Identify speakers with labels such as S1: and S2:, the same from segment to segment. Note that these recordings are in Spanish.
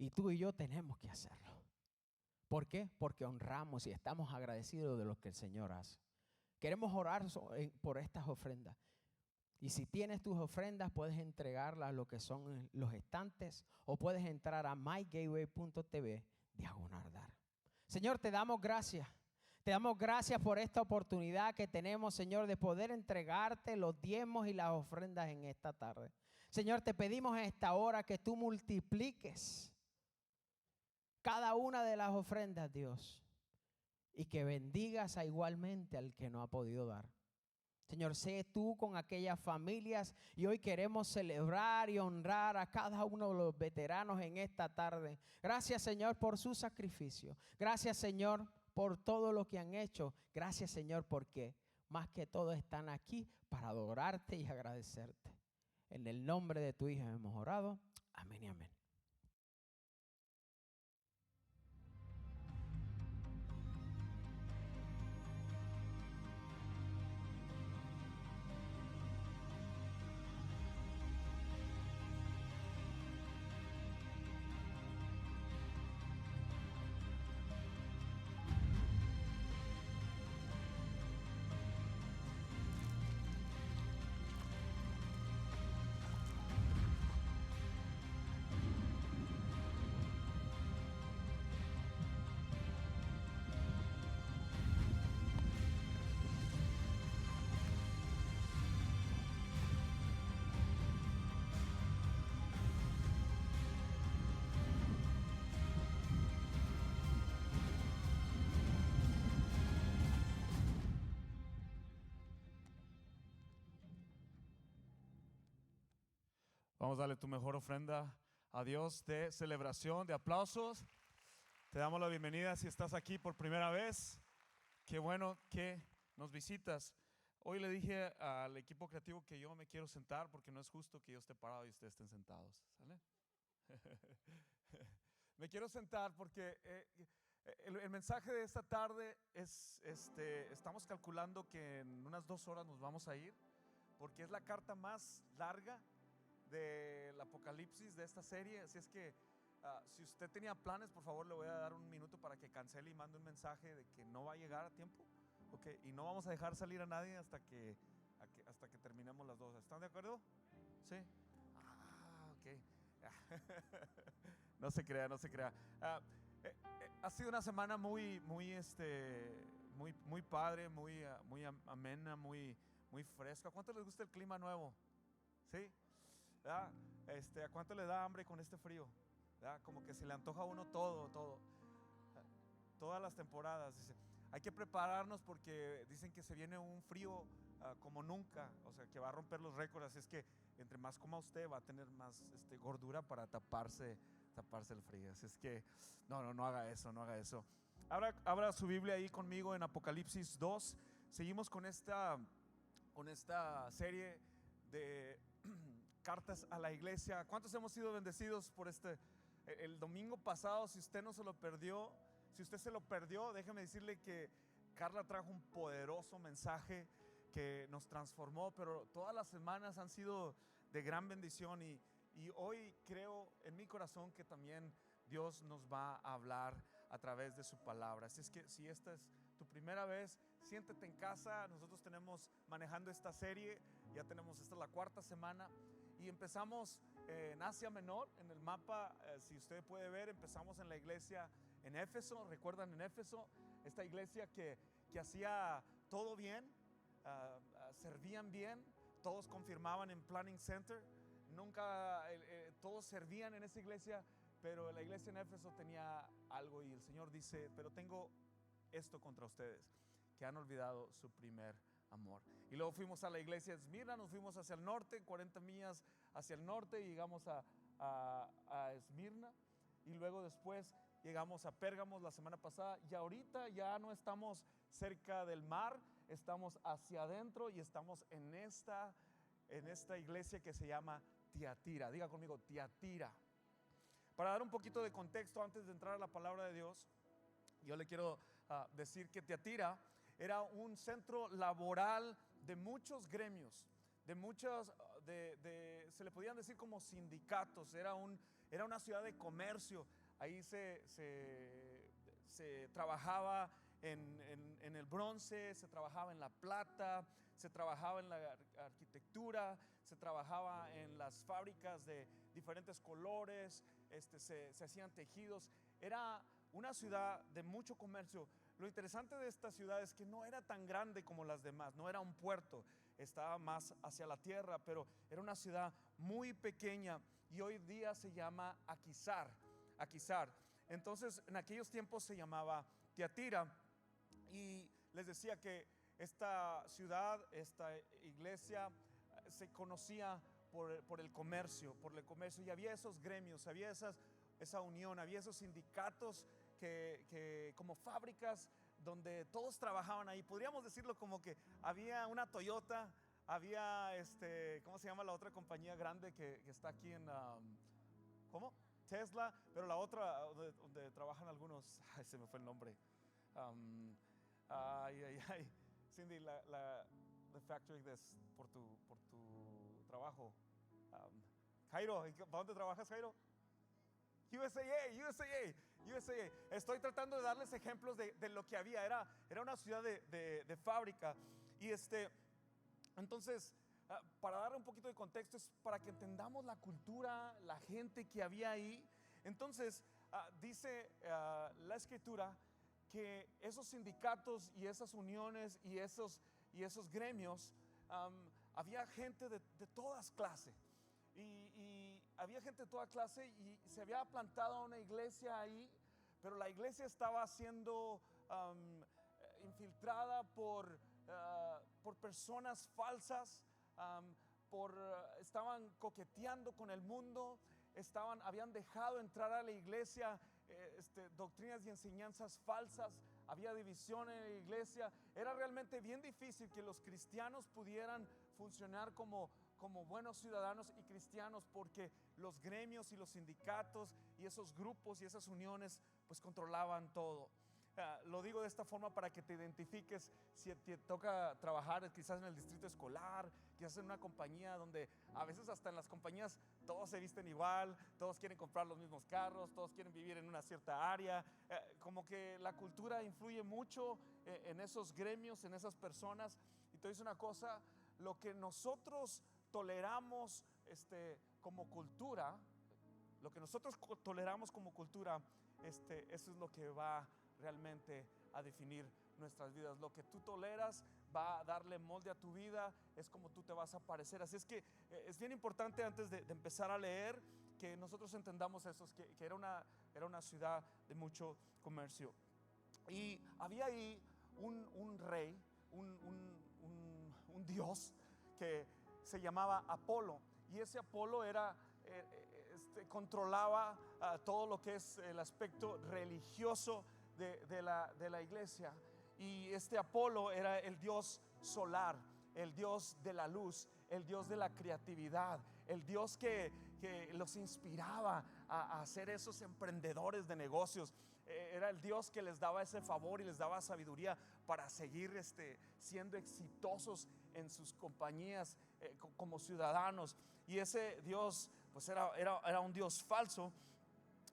S1: Y tú y yo tenemos que hacerlo. ¿Por qué? Porque honramos y estamos agradecidos de lo que el Señor hace. Queremos orar por estas ofrendas. Y si tienes tus ofrendas, puedes entregarlas a lo que son los estantes o puedes entrar a mygateway.tv/dar. Señor, te damos gracias. Te damos gracias por esta oportunidad que tenemos, Señor, de poder entregarte los diezmos y las ofrendas en esta tarde. Señor, te pedimos en esta hora que tú multipliques cada una de las ofrendas, Dios, y que bendigas igualmente al que no ha podido dar. Señor, sé tú con aquellas familias y hoy queremos celebrar y honrar a cada uno de los veteranos en esta tarde. Gracias, Señor, por su sacrificio. Gracias, Señor, por todo lo que han hecho. Gracias, Señor, porque más que todo están aquí para adorarte y agradecerte. En el nombre de tu Hijo hemos orado. Amén y amén.
S2: Vamos a darle tu mejor ofrenda a Dios de celebración, de aplausos. Te damos la bienvenida si estás aquí por primera vez. Qué bueno que nos visitas. Hoy le dije al equipo creativo que yo me quiero sentar porque no es justo que yo esté parado y ustedes estén sentados. ¿Sale? Me quiero sentar porque el mensaje de esta tarde es, estamos calculando que en unas 2 horas nos vamos a ir porque es la carta más larga del Apocalipsis de esta serie. Así es que si usted tenía planes, por favor le voy a dar un minuto para que cancele y mande un mensaje de que no va a llegar a tiempo. Okay, y no vamos a dejar salir a nadie hasta que terminemos las 2. ¿Están de acuerdo? Sí. Ok. No se crea, no se crea. Ha sido una semana muy padre, muy amena, muy fresca. ¿A cuánto les gusta el clima nuevo? ¿Sí? ¿A cuánto le da hambre con este frío? ¿Verdad? Como que se le antoja a uno todo. Todas las temporadas. Dice, hay que prepararnos porque dicen que se viene un frío como nunca. O sea, que va a romper los récords. Así es que entre más coma usted, va a tener más gordura para taparse el frío. Así es que no haga eso, no haga eso. Abra su Biblia ahí conmigo en Apocalipsis 2. Seguimos con esta serie de cartas a la iglesia. ¿Cuántos hemos sido bendecidos por el domingo pasado? Si usted no se lo perdió, si usted se lo perdió, déjeme decirle que Carla trajo un poderoso mensaje que nos transformó, pero todas las semanas han sido de gran bendición y hoy creo en mi corazón que también Dios nos va a hablar a través de su palabra. Así es que si esta es tu primera vez, siéntete en casa. Nosotros tenemos manejando esta serie, ya tenemos, esta es la 4ª semana y empezamos en Asia Menor, en el mapa, si usted puede ver, empezamos en la iglesia en Éfeso. ¿Recuerdan en Éfeso? Esta iglesia que hacía todo bien, servían bien, todos confirmaban en Planning Center, nunca todos servían en esa iglesia, pero la iglesia en Éfeso tenía algo y el Señor dice, pero tengo esto contra ustedes, que han olvidado su primer amor. Y luego fuimos a la iglesia de Esmirna, nos fuimos hacia el norte, 40 millas hacia el norte, y llegamos a Esmirna, y luego después llegamos a Pérgamos la semana pasada, y ahorita ya no estamos cerca del mar, estamos hacia adentro y estamos en esta iglesia que se llama Tiatira. Diga conmigo, Tiatira. Para dar un poquito de contexto antes de entrar a la palabra de Dios, yo le quiero decir que Tiatira era un centro laboral de muchos gremios, de se le podían decir como sindicatos, era una ciudad de comercio. Ahí se trabajaba en el bronce, se trabajaba en la plata, se trabajaba en la arquitectura, se trabajaba en las fábricas de diferentes colores, se hacían tejidos. Era una ciudad de mucho comercio. Lo interesante de esta ciudad es que no era tan grande como las demás, no era un puerto, estaba más hacia la tierra, pero era una ciudad muy pequeña y hoy día se llama Aquisar. Entonces, en aquellos tiempos se llamaba Tiatira, y les decía que esta ciudad, esta iglesia, se conocía por el comercio, y había esos gremios, había esa unión, había esos sindicatos que como fábricas donde todos trabajaban ahí. Podríamos decirlo como que había una Toyota, había ¿cómo se llama la otra compañía grande que está aquí en ¿cómo? Tesla, pero la otra donde trabajan algunos, ay, se me fue el nombre. Cindy, the factory por tu trabajo. Jairo, ¿para dónde trabajas, Jairo? USAA. Estoy tratando de darles ejemplos de lo que había. Era una ciudad de fábrica. Y entonces, para darle un poquito de contexto, es para que entendamos la cultura, la gente que había ahí. Entonces, dice la escritura que esos sindicatos y esas uniones y esos gremios, había gente de todas clases. Y había gente de toda clase, y se había plantado una iglesia ahí, pero la iglesia estaba siendo infiltrada por personas falsas, estaban coqueteando con el mundo, habían dejado entrar a la iglesia doctrinas y enseñanzas falsas, había división en la iglesia. Era realmente bien difícil que los cristianos pudieran funcionar como buenos ciudadanos y cristianos, porque los gremios y los sindicatos y esos grupos y esas uniones pues controlaban todo. Lo digo de esta forma para que te identifiques si te toca trabajar quizás en el distrito escolar, quizás en una compañía donde a veces hasta en las compañías todos se visten igual, todos quieren comprar los mismos carros, todos quieren vivir en una cierta área. Como que la cultura influye mucho en esos gremios, en esas personas. Y te digo una cosa, lo que nosotros toleramos como cultura, eso es lo que va realmente a definir nuestras vidas. Lo que tú toleras va a darle molde a tu vida, es como tú te vas a parecer. Así es que es bien importante, antes de empezar a leer, que nosotros entendamos eso, que era una ciudad de mucho comercio. Y había ahí un rey, un dios que se llamaba Apolo, y ese Apolo controlaba todo lo que es el aspecto religioso de la iglesia. Y Apolo era el dios solar, el dios de la luz, el dios de la creatividad, el dios que los inspiraba a ser esos emprendedores de negocios. Era el dios que les daba ese favor y les daba sabiduría para seguir siendo exitosos en sus compañías como ciudadanos. Y ese dios pues era un dios falso.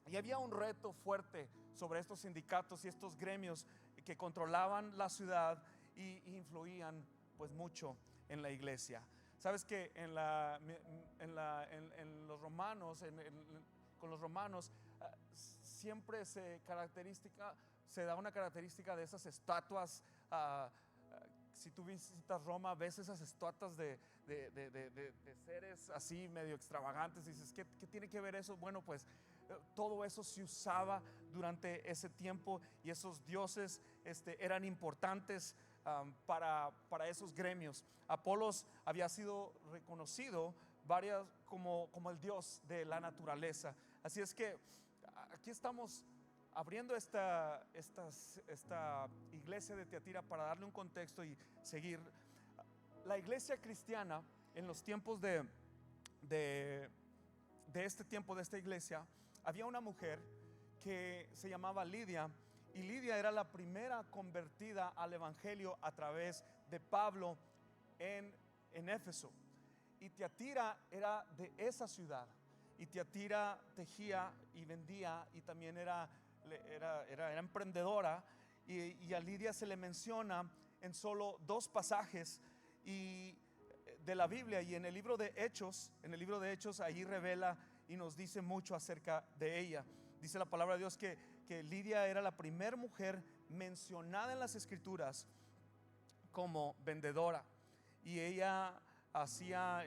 S2: Y había un reto fuerte sobre estos sindicatos y estos gremios que controlaban la ciudad y influían pues mucho en la iglesia. Sabes que con los romanos siempre se da una característica de esas estatuas. Si tú visitas Roma, ves esas estatuas de seres así medio extravagantes, y dices, ¿qué tiene que ver eso? Bueno, pues todo eso se usaba durante ese tiempo, y esos dioses eran importantes para esos gremios. Apolos había sido reconocido como el dios de la naturaleza. Así es que aquí estamos abriendo esta iglesia de Tiatira para darle un contexto y seguir. La iglesia cristiana en los tiempos de este tiempo, de esta iglesia, había una mujer que se llamaba Lidia, y Lidia era la primera convertida al evangelio a través de Pablo en Éfeso. Y Tiatira era de esa ciudad. Y Tiatira tejía y vendía y también era emprendedora. Y a Lidia se le menciona en solo 2 pasajes de la Biblia, y en el libro de Hechos, allí revela y nos dice mucho acerca de ella. Dice la palabra de Dios que Lidia era la primer mujer mencionada en las escrituras como vendedora, y ella hacía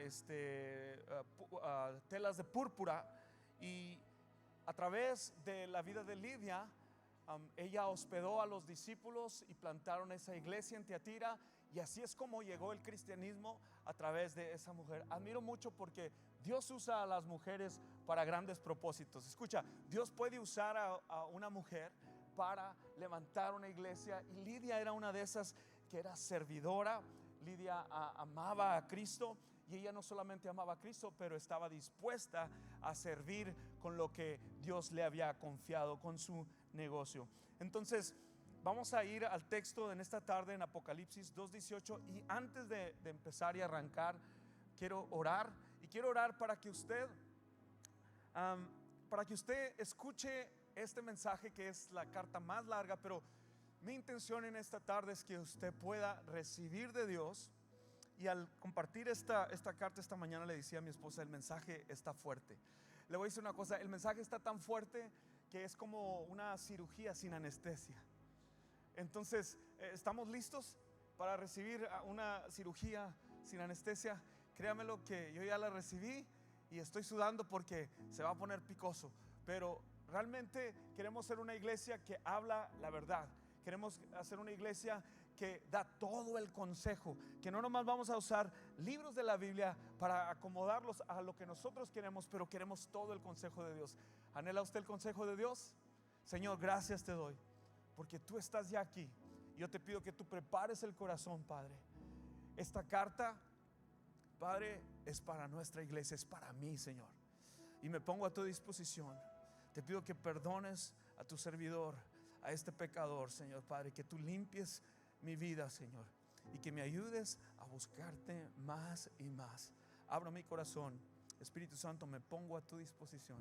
S2: telas de púrpura, y a través de la vida de Lidia, ella hospedó a los discípulos y plantaron esa iglesia en Tiatira, y así es como llegó el cristianismo a través de esa mujer. Admiro mucho porque Dios usa a las mujeres para grandes propósitos. Escucha, Dios puede usar a una mujer para levantar una iglesia, y Lidia era una de esas que era servidora. Lidia amaba a Cristo, y ella no solamente amaba a Cristo, pero estaba dispuesta a servir con lo que Dios le había confiado, con su negocio. Entonces vamos a ir al texto en esta tarde en Apocalipsis 2:18, y antes de empezar y arrancar, quiero orar, y quiero orar para que usted escuche este mensaje, que es la carta más larga, pero mi intención en esta tarde es que usted pueda recibir de Dios. Y al compartir esta carta esta mañana, le decía a mi esposa: el mensaje está fuerte. Le voy a decir una cosa: el mensaje está tan fuerte que es como una cirugía sin anestesia. Entonces, ¿estamos listos para recibir una cirugía sin anestesia? Créamelo que yo ya la recibí y estoy sudando porque se va a poner picoso, pero realmente queremos ser una iglesia que habla la verdad. Queremos hacer una iglesia que da todo el consejo, que no nomás vamos a usar libros de la Biblia para acomodarlos a lo que nosotros queremos, pero queremos todo el consejo de Dios. ¿Anhela usted el consejo de Dios? Señor, gracias te doy porque tú estás ya aquí. Yo te pido que tú prepares el corazón, Padre. Esta carta, Padre, es para nuestra iglesia, es para mí, Señor, y me pongo a tu disposición. Te pido que perdones a tu servidor, a este pecador, Señor Padre, que tú limpies mi vida, Señor, y que me ayudes a buscarte más y más. Abro mi corazón, Espíritu Santo, me pongo a tu disposición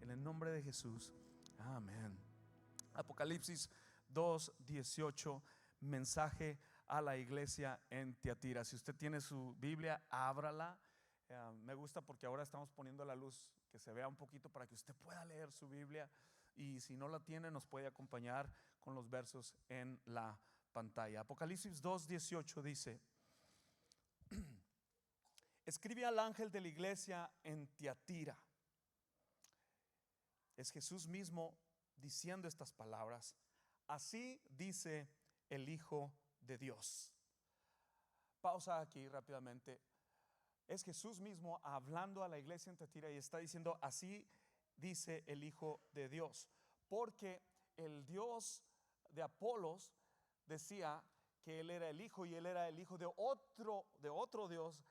S2: en el nombre de Jesús, amén. Apocalipsis 2:18, mensaje a la iglesia en Tiatira. Si usted tiene su Biblia, ábrala. Me gusta porque ahora estamos poniendo la luz que se vea un poquito para que usted pueda leer su Biblia, y si no la tiene, nos puede acompañar con los versos en la pantalla. Apocalipsis 2:18 dice: escribe al ángel de la iglesia en Tiatira. Es Jesús mismo diciendo estas palabras. Así dice el Hijo de Dios. Pausa aquí rápidamente. Es Jesús mismo hablando a la iglesia en Tiatira y está diciendo: así dice el Hijo de Dios, porque el Dios de Apolos decía que él era el hijo, y él era el hijo de otro Dios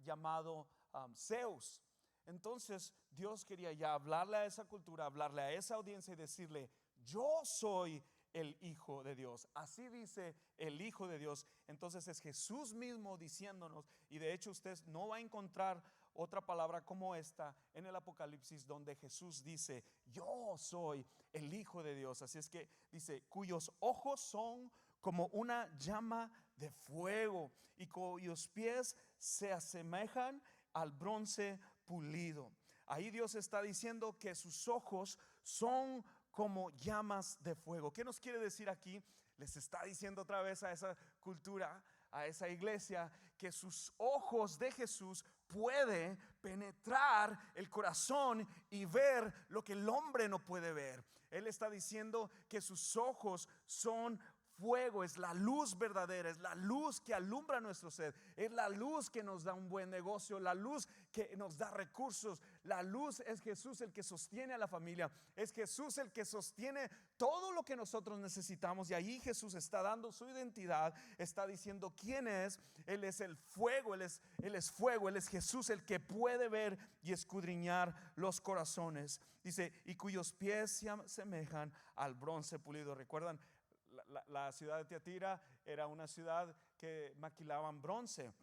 S2: llamado Zeus. Entonces Dios quería ya hablarle a esa cultura, hablarle a esa audiencia y decirle: yo soy el Hijo de Dios. Así dice el Hijo de Dios. Entonces es Jesús mismo diciéndonos, y de hecho usted no va a encontrar otra palabra como esta en el Apocalipsis, donde Jesús dice: yo soy el Hijo de Dios. Así es que dice: cuyos ojos son como una llama de fuego y cuyos pies se asemejan al bronce pulido. Ahí Dios está diciendo que sus ojos son como llamas de fuego. ¿Qué nos quiere decir aquí? Les está diciendo otra vez a esa cultura, a esa iglesia, que sus ojos de Jesús puede penetrar el corazón y ver lo que el hombre no puede ver. Él está diciendo que sus ojos son fuego, es la luz verdadera, es la luz que alumbra nuestro ser, es la luz que nos da un buen negocio, la luz que nos da recursos. La luz es Jesús el que sostiene a la familia, es Jesús el que sostiene todo lo que nosotros necesitamos. Y ahí Jesús está dando su identidad, está diciendo quién es. Él es el fuego, Él es fuego, Él es Jesús el que puede ver y escudriñar los corazones. Dice: y cuyos pies se asemejan al bronce pulido. ¿Recuerdan? La ciudad de Tiatira era una ciudad que maquilaban bronce.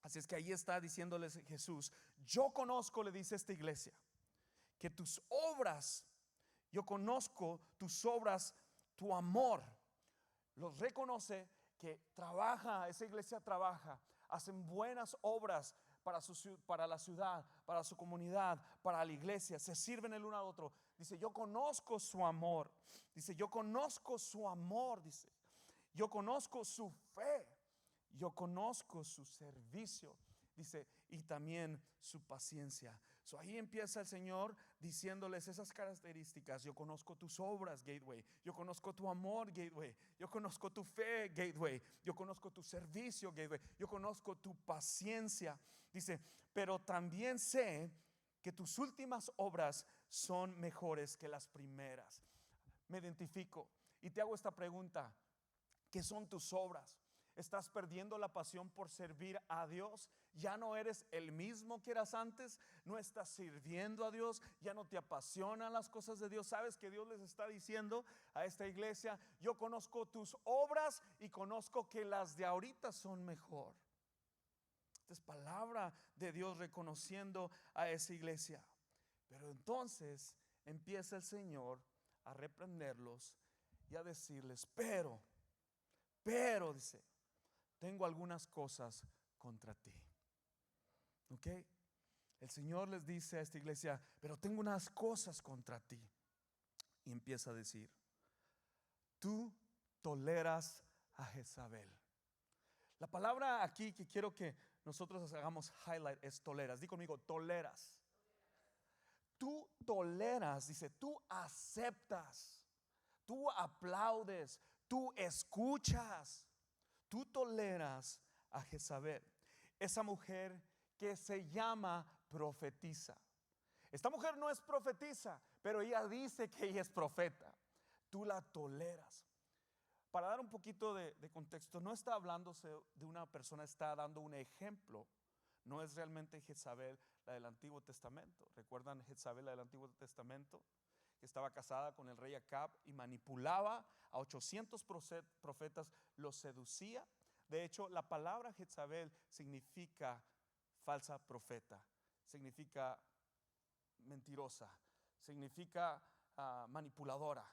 S2: Así es que ahí está diciéndoles Jesús: yo conozco, le dice esta iglesia, que tus obras, yo conozco tus obras, tu amor. Los reconoce que trabaja, esa iglesia trabaja, hacen buenas obras para la ciudad, para su comunidad, para la iglesia, se sirven el uno al otro. Dice: yo conozco su amor. Dice: yo conozco su amor. Dice: yo conozco su fe. Yo conozco su servicio. Dice: y también su paciencia. Ahí empieza el Señor diciéndoles esas características. Yo conozco tus obras, Gateway. Yo conozco tu amor, Gateway. Yo conozco tu fe, Gateway. Yo conozco tu servicio, Gateway. Yo conozco tu paciencia. Dice: pero también sé que tus últimas obras son mejores que las primeras. Me identifico y te hago esta pregunta: ¿qué son tus obras? ¿Estás perdiendo la pasión por servir a Dios? ¿Ya no eres el mismo que eras antes? ¿No estás sirviendo a Dios? ¿Ya no te apasionan las cosas de Dios? ¿Sabes que Dios les está diciendo a esta iglesia: yo conozco tus obras y conozco que las de ahorita son mejor? Esta es palabra de Dios reconociendo a esa iglesia. Pero entonces empieza el Señor a reprenderlos y a decirles: pero dice, tengo algunas cosas contra ti. ¿Ok? El Señor les dice a esta iglesia: pero tengo unas cosas contra ti. Y empieza a decir: tú toleras a Jezabel. La palabra aquí que quiero que nosotros hagamos highlight es toleras. Di conmigo: toleras. Tú toleras, dice, tú aceptas, tú aplaudes, tú escuchas. Tú toleras a Jezabel, esa mujer que se llama profetisa. Esta mujer no es profetisa, pero ella dice que ella es profeta. Tú la toleras. Para dar un poquito de contexto, no está hablándose de una persona, está dando un ejemplo. No es realmente Jezabel la del Antiguo Testamento. ¿Recuerdan Jezabel la del Antiguo Testamento? Que estaba casada con el rey Acab y manipulaba a 800 profetas, los seducía. De hecho, la palabra Jezabel significa falsa profeta, significa mentirosa, significa manipuladora.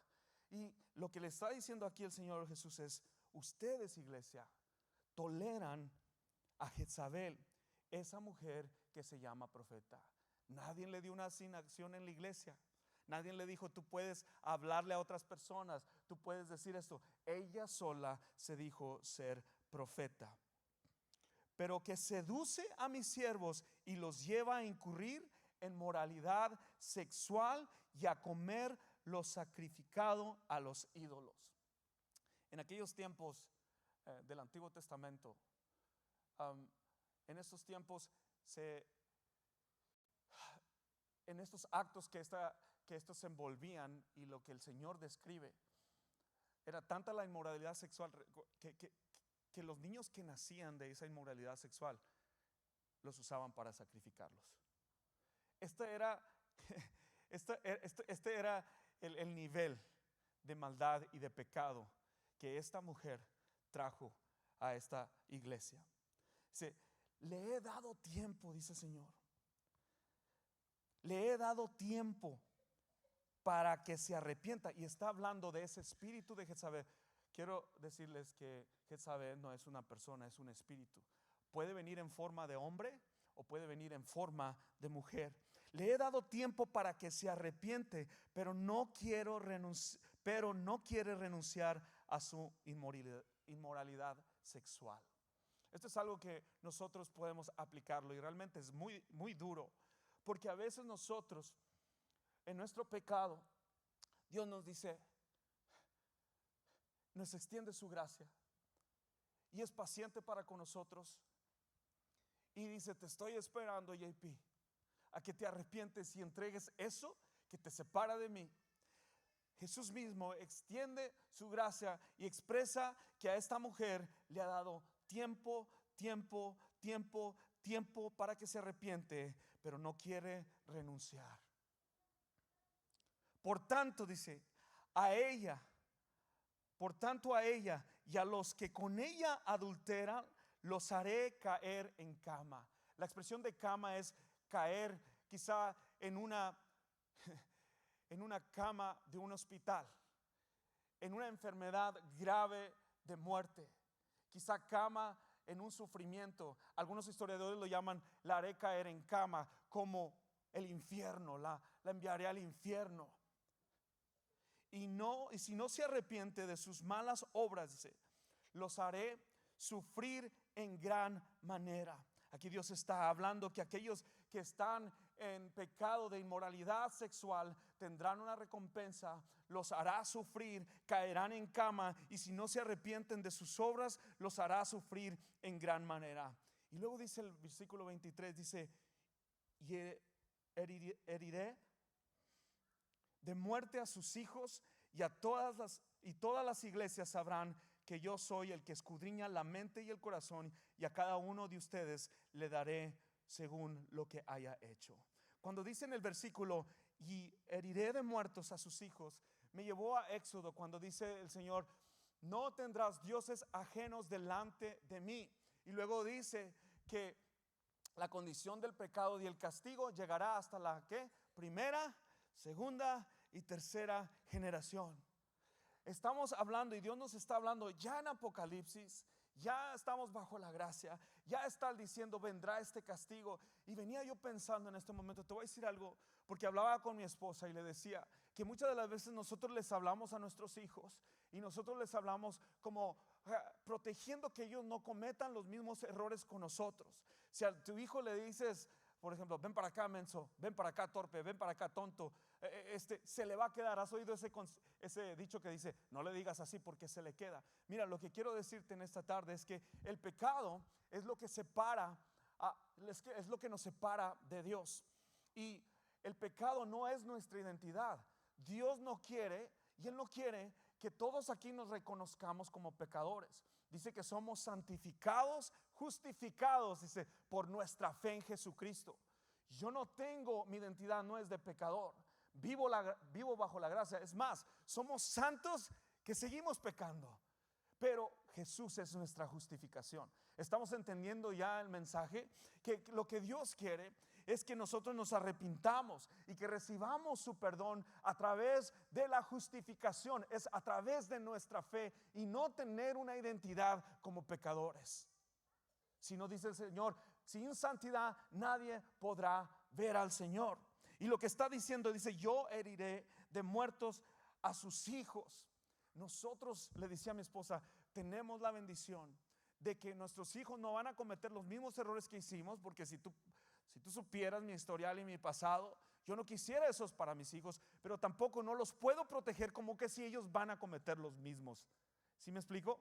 S2: Y lo que le está diciendo aquí el Señor Jesús es: ustedes, iglesia, toleran a Jezabel, esa mujer que se llama profeta. Nadie le dio una asignación en la iglesia. Nadie le dijo: tú puedes hablarle a otras personas, tú puedes decir esto. Ella sola se dijo ser profeta. Pero que seduce a mis siervos y los lleva a incurrir en moralidad sexual y a comer lo sacrificado a los ídolos. En aquellos tiempos del Antiguo Testamento, en estos tiempos en estos actos que estos se envolvían, y lo que el Señor describe, era tanta la inmoralidad sexual que los niños que nacían de esa inmoralidad sexual los usaban para sacrificarlos. Este era el nivel de maldad y de pecado que esta mujer trajo a esta iglesia. Dice: le he dado tiempo, dice el Señor. Le he dado tiempo para que se arrepienta. Y está hablando de ese espíritu de Jezabel. Quiero decirles que Jezabel no es una persona, es un espíritu. Puede venir en forma de hombre o puede venir en forma de mujer. Le he dado tiempo para que se arrepiente, pero no quiere renunciar a su inmoralidad sexual. Esto es algo que nosotros podemos aplicarlo y realmente es muy, muy duro, porque a veces nosotros, en nuestro pecado, Dios nos dice, nos extiende su gracia y es paciente para con nosotros y dice: te estoy esperando, JP, a que te arrepientes y entregues eso que te separa de mí. Jesús mismo extiende su gracia y expresa que a esta mujer le ha dado tiempo para que se arrepiente, pero no quiere renunciar. Por tanto, dice, a ella y a los que con ella adulteran, los haré caer en cama. La expresión de cama es caer quizá en una cama de un hospital, en una enfermedad grave de muerte, quizá cama en un sufrimiento. Algunos historiadores lo llaman la haré caer en cama, como el infierno, la enviaré al infierno. Y si no se arrepiente de sus malas obras, dice, los haré sufrir en gran manera. Aquí Dios está hablando que aquellos que están en pecado de inmoralidad sexual tendrán una recompensa, los hará sufrir, caerán en cama, y si no se arrepienten de sus obras, los hará sufrir en gran manera. Y luego dice el versículo 23, dice, y heriré de muerte a sus hijos, y todas las iglesias sabrán que yo soy el que escudriña la mente y el corazón, y a cada uno de ustedes le daré según lo que haya hecho. Cuando dice en el versículo, y heriré de muertos a sus hijos, me llevó a Éxodo, cuando dice el Señor, no tendrás dioses ajenos delante de mí. Y luego dice que la condición del pecado y el castigo llegará hasta la ¿qué? Primera, segunda y tercera generación. Estamos hablando, y Dios nos está hablando ya en Apocalipsis. Ya estamos bajo la gracia. Ya está diciendo, vendrá este castigo. Y venía yo pensando en este momento, te voy a decir algo, porque hablaba con mi esposa y le decía que muchas de las veces nosotros les hablamos a nuestros hijos, y nosotros les hablamos como protegiendo que ellos no cometan los mismos errores con nosotros. Si a tu hijo le dices, por ejemplo, ven para acá menso, ven para acá torpe, ven para acá tonto, se le va a quedar. ¿Has oído ese dicho que dice, no le digas así porque se le queda? Mira, lo que quiero decirte en esta tarde es que el pecado es lo que separa, es lo que nos separa de Dios. Y el pecado no es nuestra identidad. Dios no quiere, y Él no quiere que todos aquí nos reconozcamos como pecadores. Dice que somos santificados, justificados, dice, por nuestra fe en Jesucristo. Yo no tengo, mi identidad no es de pecador. Vivo bajo la gracia. Es más, somos santos que seguimos pecando, pero Jesús es nuestra justificación. Estamos entendiendo ya el mensaje, que lo que Dios quiere es que nosotros nos arrepintamos y que recibamos su perdón a través de la justificación. Es a través de nuestra fe, y no tener una identidad como pecadores. Si no, dice el Señor, sin santidad nadie podrá ver al Señor. Y lo que está diciendo, dice, yo heriré de muertos a sus hijos. Nosotros, le decía a mi esposa, tenemos la bendición de que nuestros hijos no van a cometer los mismos errores que hicimos, porque si tú supieras mi historial y mi pasado, yo no quisiera esos para mis hijos, pero tampoco no los puedo proteger como que si ellos van a cometer los mismos. ¿Sí me explico?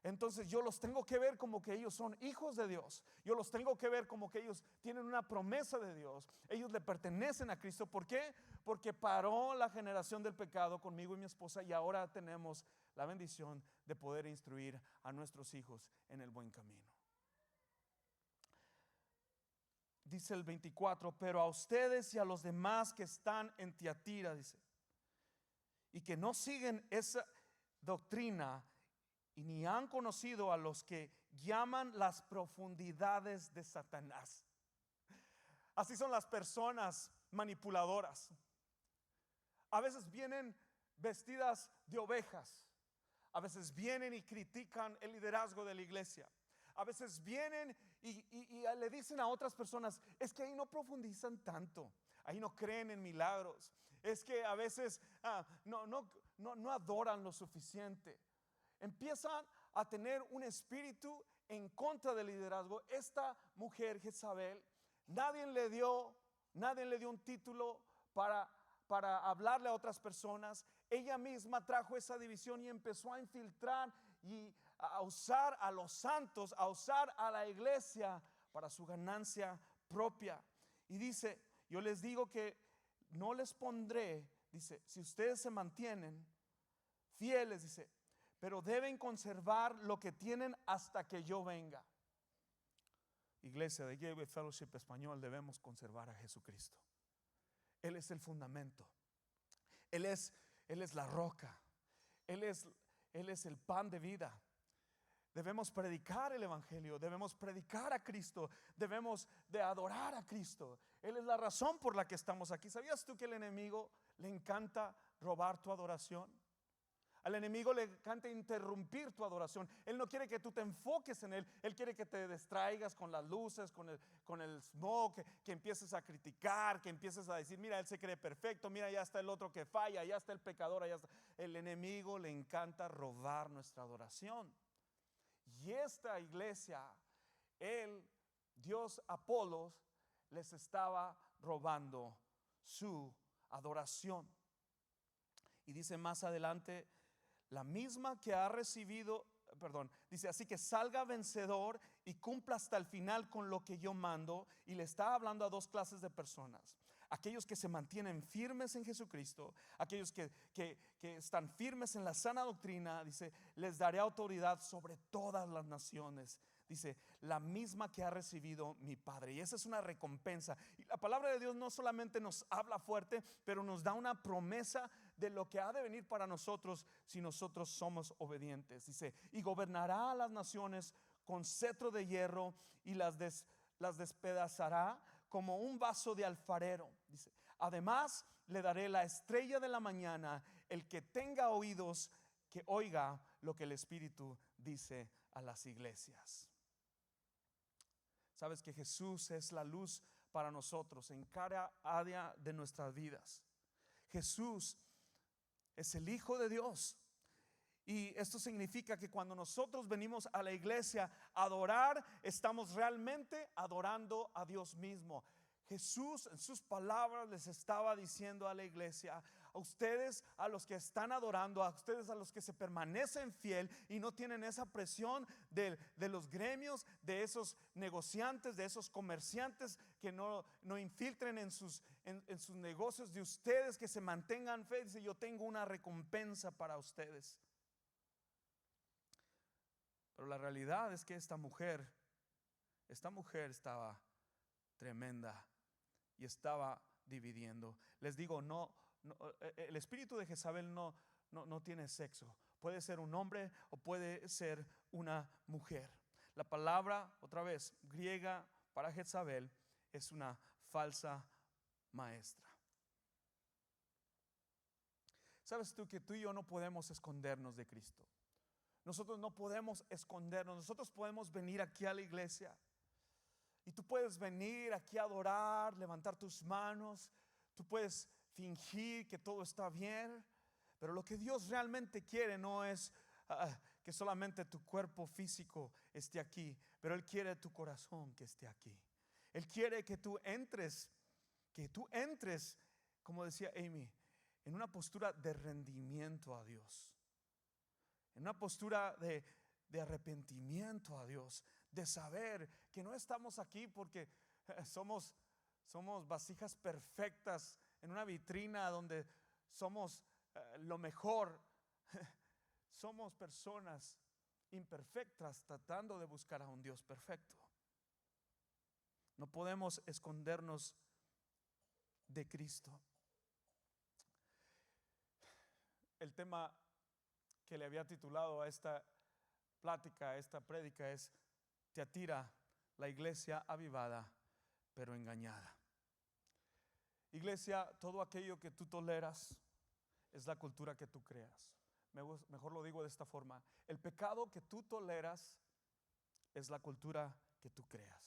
S2: Entonces yo los tengo que ver como que ellos son hijos de Dios. Yo los tengo que ver como que ellos tienen una promesa de Dios. Ellos le pertenecen a Cristo. ¿Por qué? Porque paró la generación del pecado conmigo y mi esposa, y ahora tenemos la bendición de poder instruir a nuestros hijos en el buen camino. Dice el 24, pero a ustedes y a los demás que están en Tiatira, dice, y que no siguen esa doctrina, y ni han conocido a los que llaman las profundidades de Satanás. Así son las personas manipuladoras. A veces vienen vestidas de ovejas. A veces vienen y critican el liderazgo de la iglesia. A veces vienen y le dicen a otras personas, es que ahí no profundizan tanto, ahí no creen en milagros, es que a veces no adoran lo suficiente. Empiezan a tener un espíritu en contra del liderazgo. Esta mujer Jezabel, nadie le dio un título para hablarle a otras personas. Ella misma trajo esa división y empezó a infiltrar y a usar a los santos, a usar a la iglesia para su ganancia propia. Y dice, yo les digo que no les pondré, dice, si ustedes se mantienen fieles, dice, pero deben conservar lo que tienen hasta que yo venga. Iglesia de Gateway Fellowship Español, debemos conservar a Jesucristo. Él es el fundamento. Él es la roca. Él es el pan de vida. Debemos predicar el evangelio, debemos predicar a Cristo, debemos de adorar a Cristo. Él es la razón por la que estamos aquí. ¿Sabías tú que el enemigo le encanta robar tu adoración? Al enemigo le encanta interrumpir tu adoración. Él no quiere que tú te enfoques en él. Él quiere que te distraigas con las luces, con el smoke, que empieces a criticar, que empieces a decir, mira, él se cree perfecto, mira, ya está el otro que falla, ya está el pecador, ya está. El enemigo le encanta robar nuestra adoración. Y esta iglesia, Dios Apolos, les estaba robando su adoración. Y dice más adelante, la misma que ha recibido, dice, así que salga vencedor y cumpla hasta el final con lo que yo mando. Y le está hablando a dos clases de personas: aquellos que se mantienen firmes en Jesucristo, aquellos que están firmes en la sana doctrina. Dice, les daré autoridad sobre todas las naciones. Dice, la misma que ha recibido mi Padre. Y esa es una recompensa. Y la palabra de Dios no solamente nos habla fuerte, pero nos da una promesa de lo que ha de venir para nosotros si nosotros somos obedientes. Dice, y gobernará a las naciones con cetro de hierro y las despedazará como un vaso de alfarero. Dice, además le daré la estrella de la mañana. El que tenga oídos, que oiga lo que el Espíritu dice a las iglesias. Sabes que Jesús es la luz para nosotros en cada área de nuestras vidas. Jesús es el Hijo de Dios. Y esto significa que cuando nosotros venimos a la iglesia a adorar, estamos realmente adorando a Dios mismo. Jesús en sus palabras les estaba diciendo a la iglesia: a ustedes, a los que están adorando, a ustedes, a los que se permanecen fiel y no tienen esa presión de los gremios, de esos negociantes, de esos comerciantes que no infiltren en sus negocios, de ustedes que se mantengan fe. Dice, yo tengo una recompensa para ustedes. Pero la realidad es que esta mujer estaba tremenda y estaba dividiendo. Les digo, el espíritu de Jezabel no tiene sexo. Puede ser un hombre o puede ser una mujer. La palabra, otra vez, griega para Jezabel es una falsa maestra. ¿Sabes tú que tú y yo no podemos escondernos de Cristo? Nosotros no podemos escondernos. Nosotros podemos venir aquí a la iglesia y tú puedes venir aquí a adorar, levantar tus manos. Tú puedes fingir que todo está bien, pero lo que Dios realmente quiere no es que solamente tu cuerpo físico esté aquí, pero Él quiere tu corazón que esté aquí. Él quiere que tú entres, como decía Amy, en una postura de rendimiento a Dios, en una postura de arrepentimiento a Dios, de saber que no estamos aquí porque somos vasijas perfectas en una vitrina donde somos lo mejor. Somos personas imperfectas tratando de buscar a un Dios perfecto. No podemos escondernos de Cristo. El tema que le había titulado a esta plática, a esta prédica, es Tiatira, la iglesia avivada pero engañada. Iglesia, todo aquello que tú toleras es la cultura que tú creas. Mejor lo digo de esta forma: el pecado que tú toleras es la cultura que tú creas.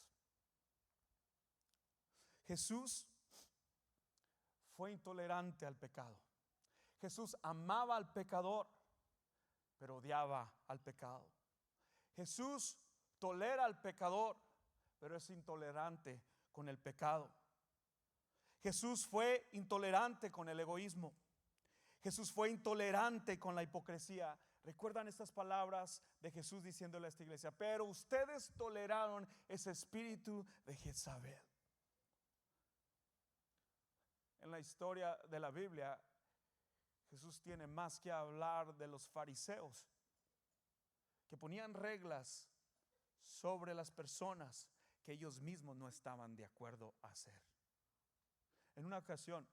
S2: Jesús fue intolerante al pecado. Jesús amaba al pecador, pero odiaba al pecado. Jesús tolera al pecador, pero es intolerante con el pecado. Jesús fue intolerante con el egoísmo. Jesús fue intolerante con la hipocresía. ¿Recuerdan estas palabras de Jesús diciéndole a esta iglesia? Pero ustedes toleraron ese espíritu de Jezabel. En la historia de la Biblia, Jesús tiene más que hablar de los fariseos, que ponían reglas sobre las personas que ellos mismos no estaban de acuerdo a hacer. En una ocasión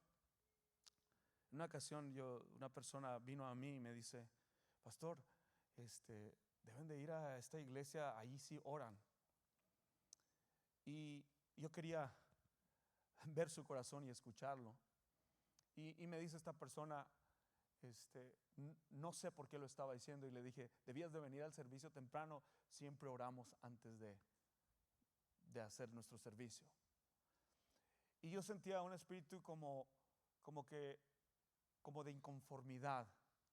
S2: una persona vino a mí y me dice: pastor, deben de ir a esta iglesia, ahí sí oran. Y yo quería ver su corazón y escucharlo. Y me dice esta persona, no sé por qué lo estaba diciendo. Y le dije, debías de venir al servicio temprano. Siempre oramos antes de hacer nuestro servicio. Y yo sentía un espíritu como de inconformidad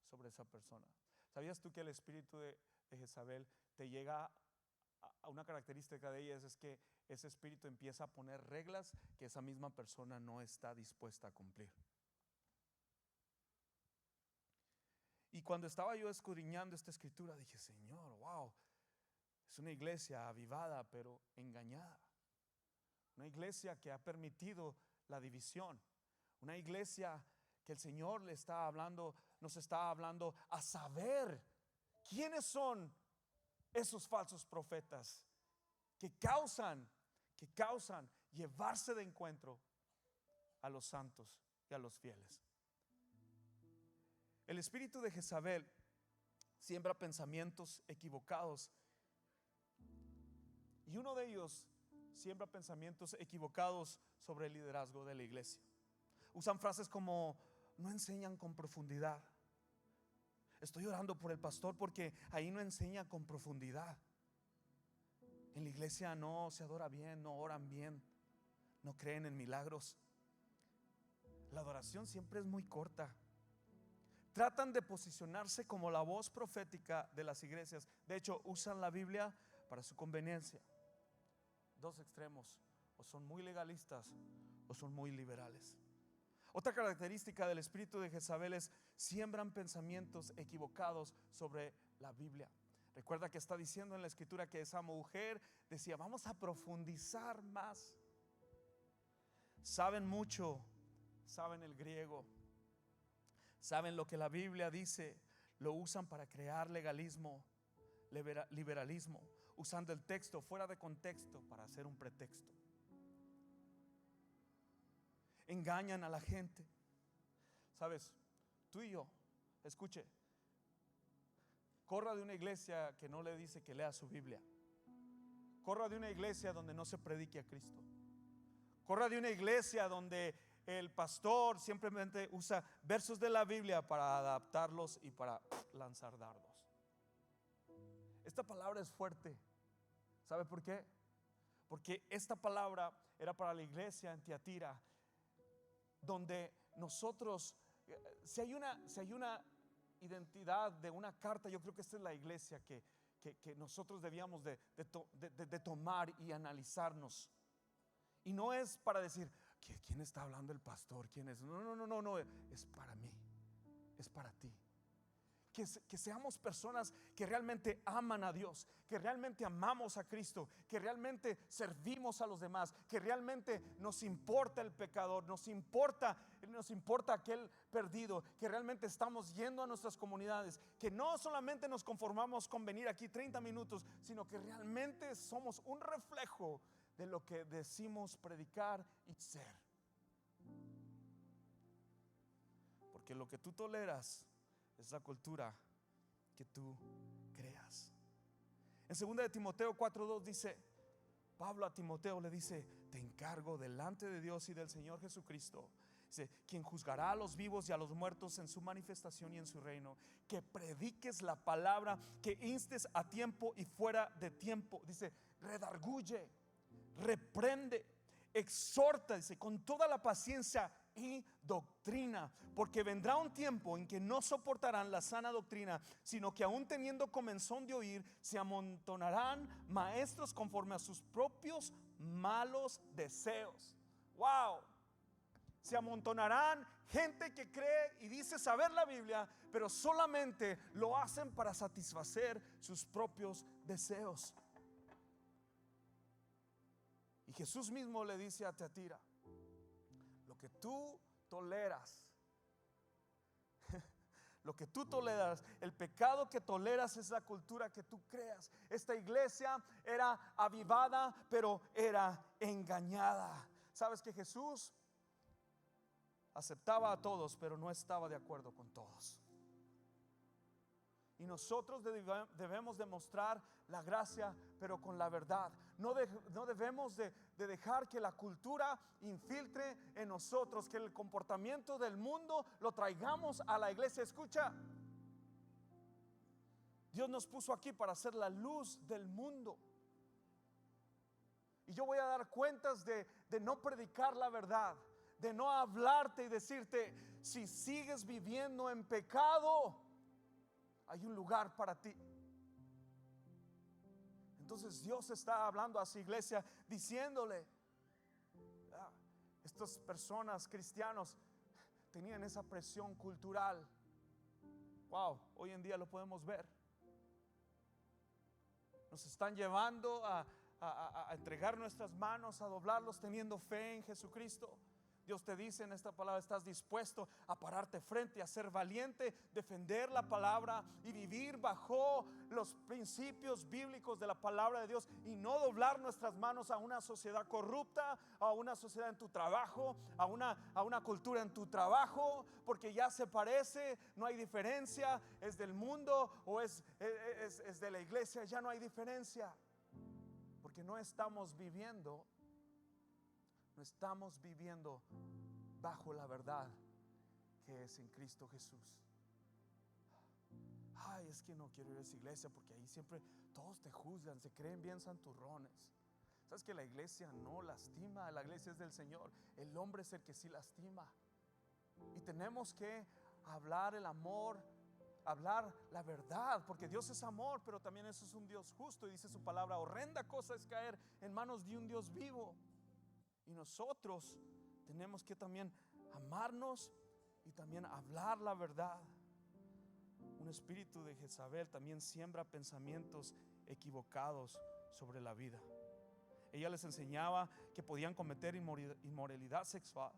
S2: sobre esa persona. ¿Sabías tú que el espíritu de Jezabel te llega a una característica de ella? Es que ese espíritu empieza a poner reglas que esa misma persona no está dispuesta a cumplir. Y cuando estaba yo escudriñando esta escritura, dije, Señor, wow, es una iglesia avivada pero engañada. Una iglesia que ha permitido la división. Una iglesia que el Señor nos está hablando a saber quiénes son esos falsos profetas que causan llevarse de encuentro a los santos y a los fieles. El espíritu de Jezabel siembra pensamientos equivocados, y uno de ellos siembra pensamientos equivocados sobre el liderazgo de la iglesia. Usan frases como: no enseñan con profundidad. Estoy orando por el pastor porque ahí no enseña con profundidad. En la iglesia no se adora bien, no oran bien, no creen en milagros. La adoración siempre es muy corta. Tratan de posicionarse como la voz profética de las iglesias. De hecho, usan la Biblia para su conveniencia. Dos extremos: o son muy legalistas o son muy liberales. Otra característica del espíritu de Jezabel es: siembran pensamientos equivocados sobre la Biblia. Recuerda que está diciendo en la escritura que esa mujer decía: vamos a profundizar más. Saben mucho, saben el griego, saben lo que la Biblia dice, lo usan para crear legalismo, liberalismo, usando el texto fuera de contexto para hacer un pretexto. Engañan a la gente. Sabes, tú y yo, escuche, corra de una iglesia que no le dice que lea su Biblia. Corra de una iglesia donde no se predique a Cristo. Corra de una iglesia donde el pastor simplemente usa versos de la Biblia para adaptarlos y para lanzar dardos. Esta palabra es fuerte. ¿Sabe por qué? Porque esta palabra era para la iglesia en Tiatira, donde nosotros, si hay una identidad de una carta, yo creo que esta es la iglesia que nosotros debíamos de tomar y analizarnos. Y no es para decir: ¿quién está hablando el pastor? ¿Quién es? No, es para mí, es para ti. Que seamos personas que realmente aman a Dios, que realmente amamos a Cristo, que realmente servimos a los demás, que realmente nos importa el pecador, nos importa aquel perdido, que realmente estamos yendo a nuestras comunidades, que no solamente nos conformamos con venir aquí 30 minutos, sino que realmente somos un reflejo de lo que decimos predicar y ser. Porque lo que tú toleras es la cultura que tú creas. En 2 de Timoteo 4:2 dice, Pablo a Timoteo le dice: te encargo delante de Dios y del Señor Jesucristo, dice, quien juzgará a los vivos y a los muertos en su manifestación y en su reino, que prediques la palabra, que instes a tiempo y fuera de tiempo. Dice: redarguye, reprende, exhorta, dice, con toda la paciencia y doctrina, porque vendrá un tiempo en que no soportarán la sana doctrina, sino que aún teniendo comezón de oír, se amontonarán maestros conforme a sus propios malos deseos. Wow. Se amontonarán gente que cree y dice saber la Biblia, pero solamente lo hacen para satisfacer sus propios deseos. Y Jesús mismo le dice a Tiatira: lo que tú toleras, lo que tú toleras, el pecado que toleras es la cultura que tú creas. Esta iglesia era avivada, pero era engañada. Sabes que Jesús aceptaba a todos, pero no estaba de acuerdo con todos. Y nosotros debemos demostrar la gracia, pero con la verdad. No debemos de dejar que la cultura infiltre en nosotros, que el comportamiento del mundo lo traigamos a la iglesia. Escucha, Dios nos puso aquí para ser la luz del mundo. Y yo voy a dar cuentas de no predicar la verdad, de no hablarte y decirte, si sigues viviendo en pecado, hay un lugar para ti. Entonces Dios está hablando a su iglesia diciéndole, estas personas cristianos tenían esa presión cultural. Wow, hoy en día lo podemos ver. Nos están llevando a entregar nuestras manos, a doblarlos teniendo fe en Jesucristo. Dios te dice en esta palabra, estás dispuesto a pararte frente, a ser valiente, defender la palabra y vivir bajo los principios bíblicos de la palabra de Dios, y no doblar nuestras manos a una sociedad corrupta, a una sociedad en tu trabajo, a una cultura en tu trabajo, porque ya se parece, no hay diferencia, es del mundo o es de la iglesia, ya no hay diferencia, porque no estamos viviendo bajo la verdad que es en Cristo Jesús. Ay, es que no quiero ir a esa iglesia porque ahí siempre todos te juzgan, se creen bien santurrones. Sabes que la iglesia no lastima, la iglesia es del Señor. El hombre es el que sí lastima. Y tenemos que hablar el amor, hablar la verdad, porque Dios es amor, pero también eso es un Dios justo. Y dice su palabra, horrenda cosa es caer en manos de un Dios vivo. Y nosotros tenemos que también amarnos y también hablar la verdad. Un espíritu de Jezabel también siembra pensamientos equivocados sobre la vida. Ella les enseñaba que podían cometer inmoralidad sexual.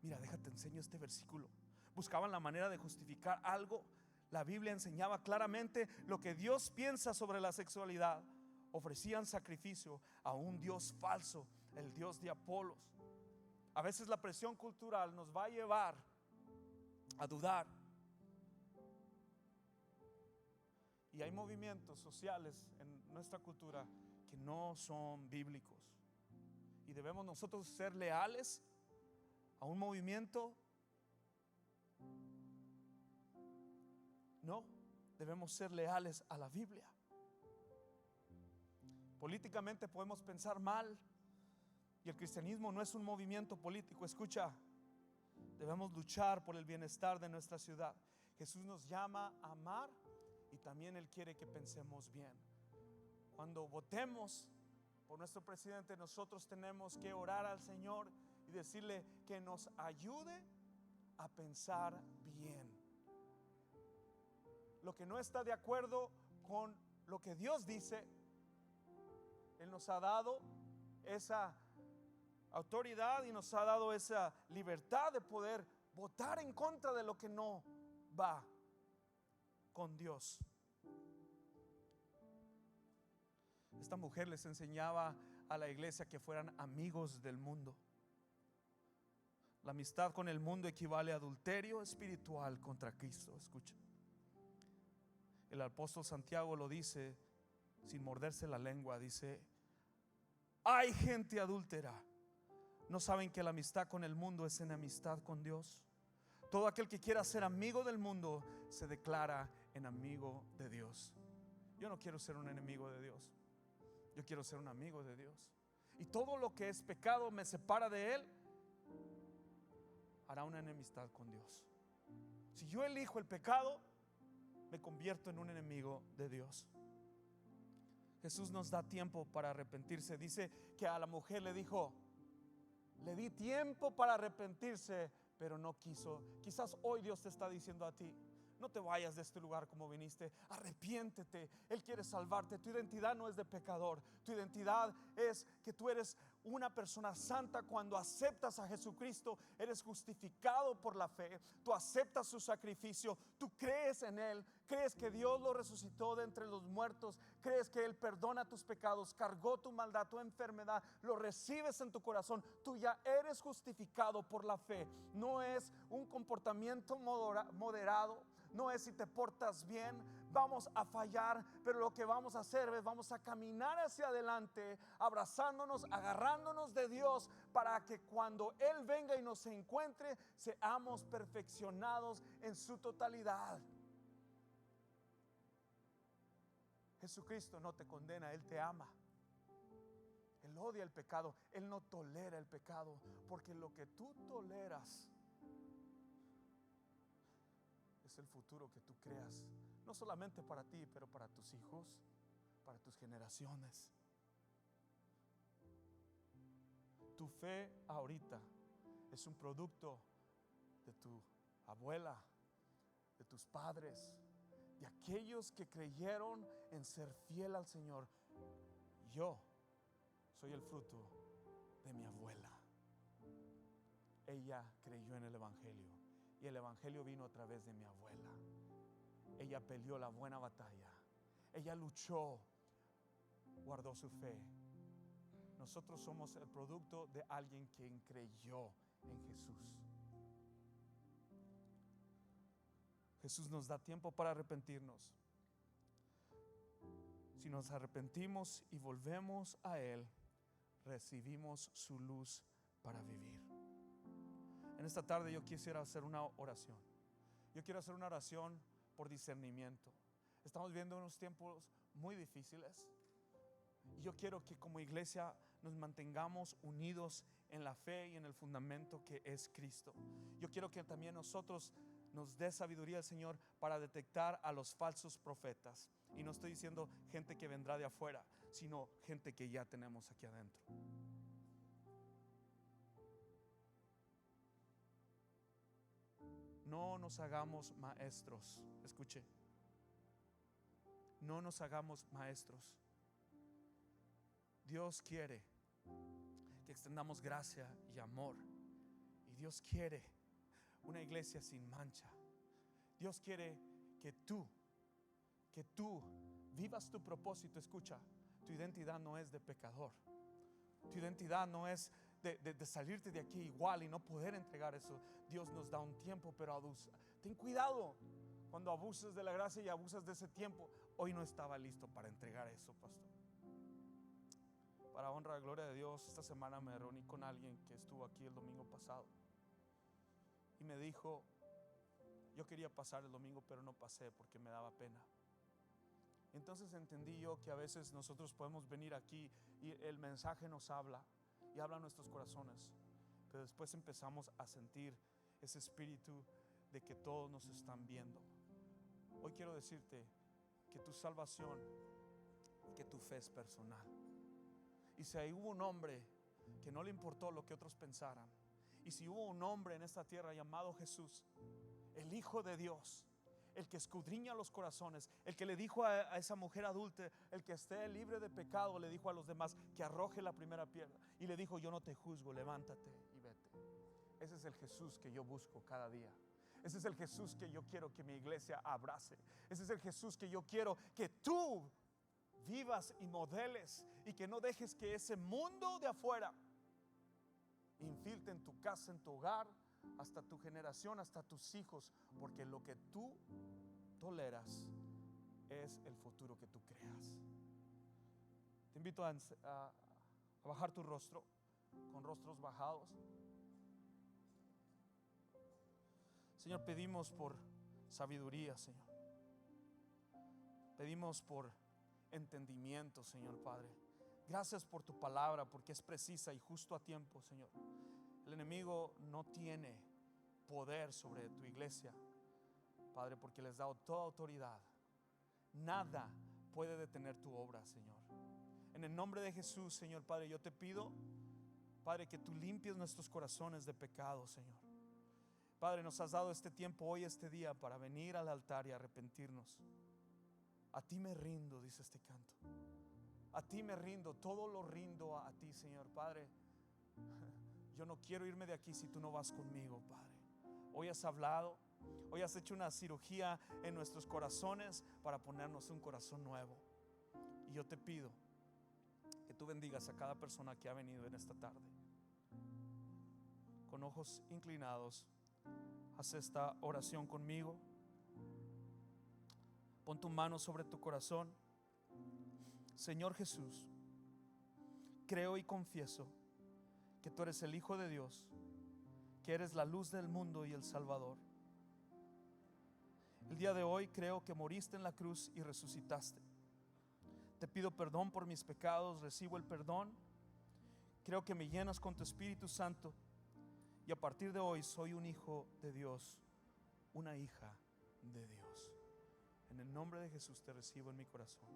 S2: Mira, déjate enseño este versículo. Buscaban la manera de justificar algo. La Biblia enseñaba claramente lo que Dios piensa sobre la sexualidad. Ofrecían sacrificio a un Dios falso, el Dios de Apolos. A veces la presión cultural nos va a llevar a dudar. Y hay movimientos sociales en nuestra cultura que no son bíblicos. Y debemos nosotros ser leales a un movimiento. No, debemos ser leales a la Biblia. Políticamente podemos pensar mal, y el cristianismo no es un movimiento político. Escucha, debemos luchar por el bienestar de nuestra ciudad. Jesús nos llama a amar y también Él quiere que pensemos bien. Cuando votemos por nuestro presidente, nosotros tenemos que orar al Señor y decirle que nos ayude a pensar bien. Lo que no está de acuerdo con lo que Dios dice, Él nos ha dado esa autoridad y nos ha dado esa libertad de poder votar en contra de lo que no va con Dios. Esta mujer les enseñaba a la iglesia que fueran amigos del mundo. La amistad con el mundo equivale a adulterio espiritual contra Cristo. Escucha, el apóstol Santiago lo dice sin morderse la lengua. Dice: hay gente adúltera. ¿No saben que la amistad con el mundo es enemistad con Dios? Todo aquel que quiera ser amigo del mundo se declara enemigo de Dios. Yo no quiero ser un enemigo de Dios. Yo quiero ser un amigo de Dios. Y todo lo que es pecado me separa de Él, hará una enemistad con Dios. Si yo elijo el pecado, me convierto en un enemigo de Dios. Jesús nos da tiempo para arrepentirse. Dice que a la mujer le dijo: le di tiempo para arrepentirse, pero no quiso. Quizás hoy Dios te está diciendo a ti: no te vayas de este lugar como viniste, arrepiéntete. Él quiere salvarte. Tu identidad no es de pecador, tu identidad es que tú eres una persona santa cuando aceptas a Jesucristo. Eres justificado por la fe. Tú aceptas su sacrificio. Tú crees en Él. Crees que Dios lo resucitó de entre los muertos. Crees que Él perdona tus pecados, cargó tu maldad, tu enfermedad. Lo recibes en tu corazón. Tú ya eres justificado por la fe. No es un comportamiento moderado. No es si te portas bien. Vamos a fallar, pero lo que vamos a hacer es vamos a caminar hacia adelante, abrazándonos, agarrándonos de Dios, para que cuando Él venga y nos encuentre, seamos perfeccionados en su totalidad. Jesucristo no te condena, Él te ama. Él odia el pecado, Él no tolera el pecado, porque lo que tú toleras es el futuro que tú creas, no solamente para ti, pero para tus hijos, para tus generaciones. Tu fe ahorita es un producto de tu abuela, de tus padres, de aquellos que creyeron en ser fiel al Señor. Yo soy el fruto de mi abuela. Ella creyó en el Evangelio y el Evangelio vino a través de mi abuela. Ella peleó la buena batalla. Ella luchó, guardó su fe. Nosotros somos el producto de alguien quien creyó en Jesús. Jesús nos da tiempo para arrepentirnos. Si nos arrepentimos y volvemos a Él, recibimos su luz para vivir. En esta tarde yo quisiera hacer una oración. Yo quiero hacer una oración por discernimiento. Estamos viviendo unos tiempos muy difíciles y yo quiero que como iglesia nos mantengamos unidos en la fe y en el fundamento que es Cristo. Yo quiero que también nosotros nos dé sabiduría el Señor para detectar a los falsos profetas. Y no estoy diciendo gente que vendrá de afuera, sino gente que ya tenemos aquí adentro. No nos hagamos maestros. Escuche. No nos hagamos maestros. Dios quiere que extendamos gracia y amor. Y Dios quiere una iglesia sin mancha. Dios quiere que tú vivas tu propósito. Escucha, tu identidad no es de pecador. Tu identidad no es de salirte de aquí igual y no poder entregar eso. Dios nos da un tiempo, pero ten cuidado cuando abuses de la gracia y abusas de ese tiempo. Hoy no estaba listo para entregar eso, pastor. Para honra y gloria de Dios, esta semana me reuní con alguien que estuvo aquí el domingo pasado y me dijo: yo quería pasar el domingo, pero no pasé porque me daba pena. Entonces entendí yo que a veces nosotros podemos venir aquí y el mensaje nos habla y habla a nuestros corazones, pero después empezamos a sentir ese espíritu de que todos nos están viendo. Hoy quiero decirte que tu salvación, que tu fe es personal. Y si hubo un hombre que no le importó lo que otros pensaran, y si hubo un hombre en esta tierra llamado Jesús, el Hijo de Dios, el que escudriña los corazones, el que le dijo a esa mujer adúltera, el que esté libre de pecado, le dijo a los demás que arroje la primera piedra, y le dijo: yo no te juzgo, levántate y vete. Ese es el Jesús que yo busco cada día. Ese es el Jesús que yo quiero que mi iglesia abrace. Ese es el Jesús que yo quiero que tú vivas y modeles, y que no dejes que ese mundo de afuera infiltre en tu casa, en tu hogar, hasta tu generación, hasta tus hijos, porque lo que tú toleras es el futuro que tú creas. Te invito a bajar tu rostro, con rostros bajados. Señor, pedimos por sabiduría, Señor. Pedimos por entendimiento, Señor Padre. Gracias por tu palabra, porque es precisa y justo a tiempo, Señor. El enemigo no tiene poder sobre tu iglesia, Padre, porque les has dado toda autoridad. Nada puede detener tu obra, Señor. En el nombre de Jesús, Señor Padre, yo te pido, Padre, que tú limpies nuestros corazones de pecado, Señor. Padre, nos has dado este tiempo hoy, este día, para venir al altar y arrepentirnos. A ti me rindo, dice este canto. A ti me rindo, todo lo rindo a ti, Señor Padre. Yo no quiero irme de aquí si tú no vas conmigo, Padre. Hoy has hablado, hoy has hecho una cirugía en nuestros corazones para ponernos un corazón nuevo. Y yo te pido que tú bendigas a cada persona que ha venido en esta tarde. Con ojos inclinados, haz esta oración conmigo. Pon tu mano sobre tu corazón. Señor Jesús, creo y confieso que tú eres el Hijo de Dios, que eres la luz del mundo y el Salvador. El día de hoy creo que moriste en la cruz y resucitaste. Te pido perdón por mis pecados, recibo el perdón. Creo que me llenas con tu Espíritu Santo y a partir de hoy soy un hijo de Dios, una hija de Dios. En el nombre de Jesús te recibo en mi corazón.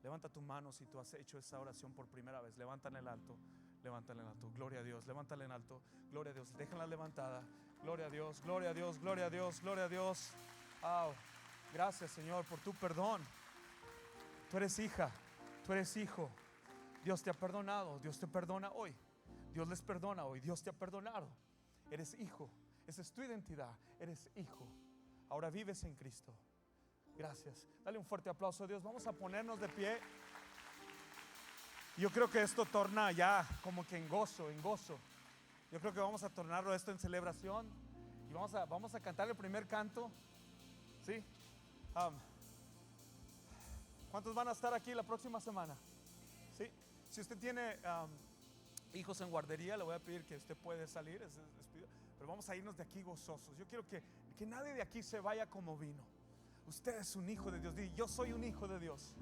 S2: Levanta tu mano si tú has hecho esa oración por primera vez. Levántala en alto, levántala en alto. Gloria a Dios, levántala en alto. Gloria a Dios, déjala levantada. Gloria a Dios, gloria a Dios, gloria a Dios, gloria a Dios. Oh, gracias, Señor, por tu perdón. Tú eres hija, tú eres hijo. Dios te ha perdonado, Dios te perdona hoy. Dios les perdona hoy, Dios te ha perdonado. Eres hijo, esa es tu identidad, eres hijo. Ahora vives en Cristo. Gracias. Dale un fuerte aplauso a Dios. Vamos a ponernos de pie. Yo creo que esto torna ya como que en gozo, en gozo. Yo creo que vamos a tornarlo esto en celebración. Y vamos a cantar el primer canto. ¿Sí? ¿Cuántos van a estar aquí la próxima semana? ¿Sí? Si usted tiene hijos en guardería, le voy a pedir que usted puede salir. Pero vamos a irnos de aquí gozosos. Yo quiero que nadie de aquí se vaya como vino. Usted es un hijo de Dios. Yo soy un hijo de Dios.